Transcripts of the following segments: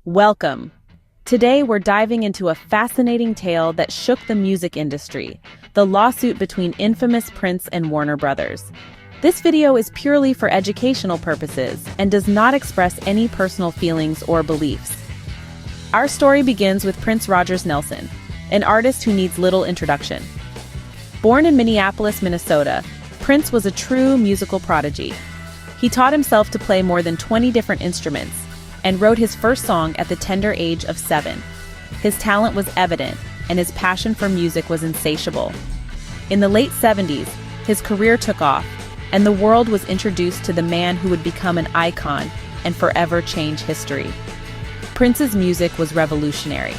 Welcome. Today we're diving into a fascinating tale that shook the music industry, the lawsuit between infamous Prince and Warner Brothers. This video is purely for educational purposes and does not express any personal feelings or beliefs. Our story begins with Prince Rogers Nelson, an artist who needs little introduction. Born in Minneapolis, Minnesota, Prince was a true musical prodigy. He taught himself to play more than 20 different instruments and wrote his first song at the tender age of 7. His talent was evident, and his passion for music was insatiable. In the late 70s, his career took off, and the world was introduced to the man who would become an icon and forever change history. Prince's music was revolutionary.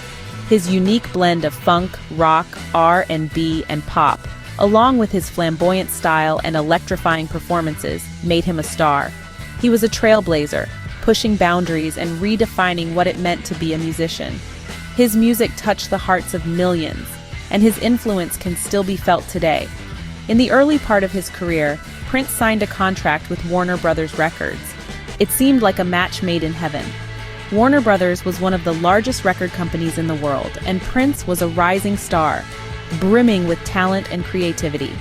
His unique blend of funk, rock, R&B, and pop, along with his flamboyant style and electrifying performances, made him a star. He was a trailblazer, pushing boundaries and redefining what it meant to be a musician. His music touched the hearts of millions, and his influence can still be felt today. In the early part of his career, Prince signed a contract with Warner Brothers Records. It seemed like a match made in heaven. Warner Brothers was one of the largest record companies in the world, and Prince was a rising star, brimming with talent and creativity.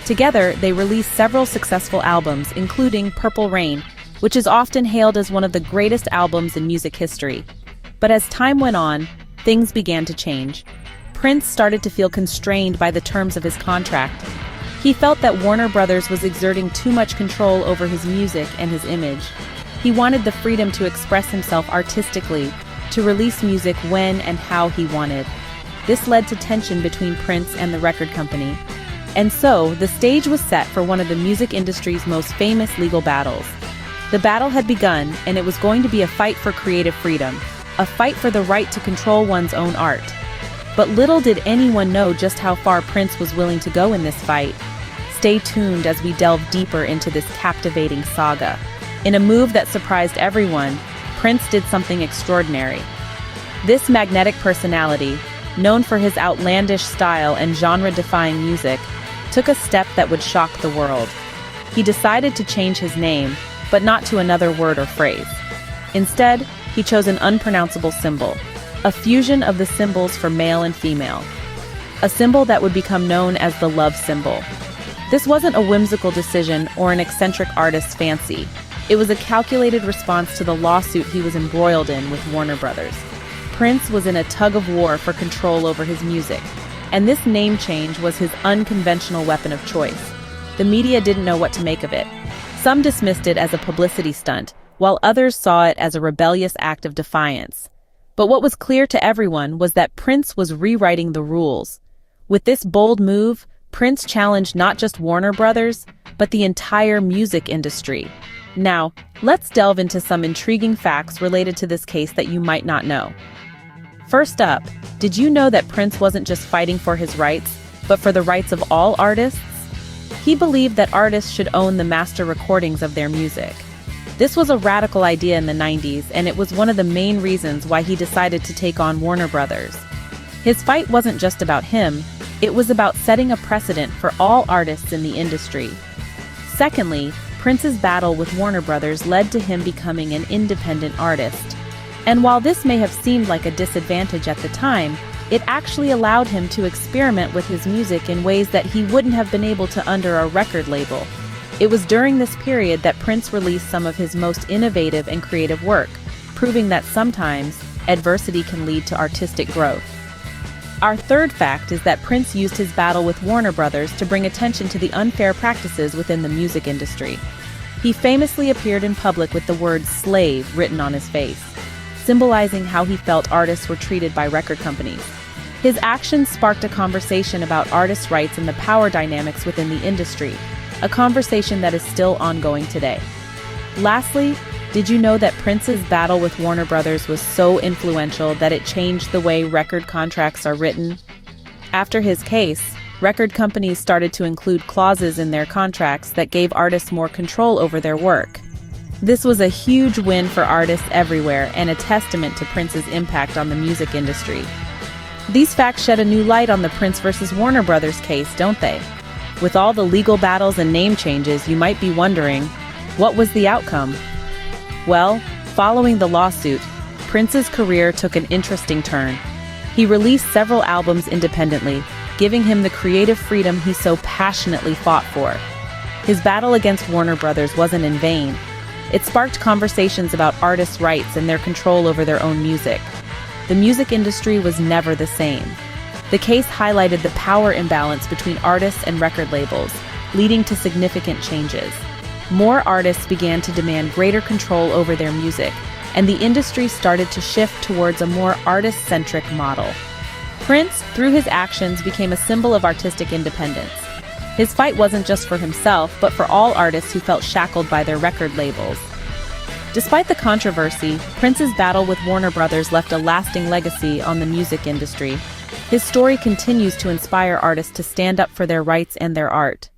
Together, they released several successful albums, including Purple Rain, which is often hailed as one of the greatest albums in music history. But as time went on, things began to change. Prince started to feel constrained by the terms of his contract. He felt that Warner Brothers was exerting too much control over his music and his image. He wanted the freedom to express himself artistically, to release music when and how he wanted. This led to tension between Prince and the record company. And so, the stage was set for one of the music industry's most famous legal battles. The battle had begun, and it was going to be a fight for creative freedom, a fight for the right to control one's own art. But little did anyone know just how far Prince was willing to go in this fight. Stay tuned as we delve deeper into this captivating saga. In a move that surprised everyone, Prince did something extraordinary. This magnetic personality, known for his outlandish style and genre-defying music, took a step that would shock the world. He decided to change his name, but not to another word or phrase. Instead, he chose an unpronounceable symbol, a fusion of the symbols for male and female, a symbol that would become known as the love symbol. This wasn't a whimsical decision or an eccentric artist's fancy. It was a calculated response to the lawsuit he was embroiled in with Warner Brothers. Prince was in a tug-of-war for control over his music, and this name change was his unconventional weapon of choice. The media didn't know what to make of it. Some dismissed it as a publicity stunt, while others saw it as a rebellious act of defiance. But what was clear to everyone was that Prince was rewriting the rules. With this bold move, Prince challenged not just Warner Brothers, but the entire music industry. Now, let's delve into some intriguing facts related to this case that you might not know. First up, did you know that Prince wasn't just fighting for his rights, but for the rights of all artists? He believed that artists should own the master recordings of their music. This was a radical idea in the 90s, and it was one of the main reasons why he decided to take on Warner Brothers. His fight wasn't just about him, it was about setting a precedent for all artists in the industry. Secondly, Prince's battle with Warner Brothers led to him becoming an independent artist. And while this may have seemed like a disadvantage at the time, it actually allowed him to experiment with his music in ways that he wouldn't have been able to under a record label. It was during this period that Prince released some of his most innovative and creative work, proving that sometimes adversity can lead to artistic growth. Our third fact is that Prince used his battle with Warner Brothers to bring attention to the unfair practices within the music industry. He famously appeared in public with the word "slave" written on his face, symbolizing how he felt artists were treated by record companies. His actions sparked a conversation about artists' rights and the power dynamics within the industry, a conversation that is still ongoing today. Lastly, did you know that Prince's battle with Warner Brothers was so influential that it changed the way record contracts are written? After his case, record companies started to include clauses in their contracts that gave artists more control over their work. This was a huge win for artists everywhere and a testament to Prince's impact on the music industry. These facts shed a new light on the Prince versus Warner Brothers case, don't they? With all the legal battles and name changes, you might be wondering, what was the outcome? Well, following the lawsuit, Prince's career took an interesting turn. He released several albums independently, giving him the creative freedom he so passionately fought for. His battle against Warner Brothers wasn't in vain. It sparked conversations about artists' rights and their control over their own music. The music industry was never the same. The case highlighted the power imbalance between artists and record labels, leading to significant changes. More artists began to demand greater control over their music, and the industry started to shift towards a more artist-centric model. Prince, through his actions, became a symbol of artistic independence. His fight wasn't just for himself, but for all artists who felt shackled by their record labels. Despite the controversy, Prince's battle with Warner Brothers left a lasting legacy on the music industry. His story continues to inspire artists to stand up for their rights and their art.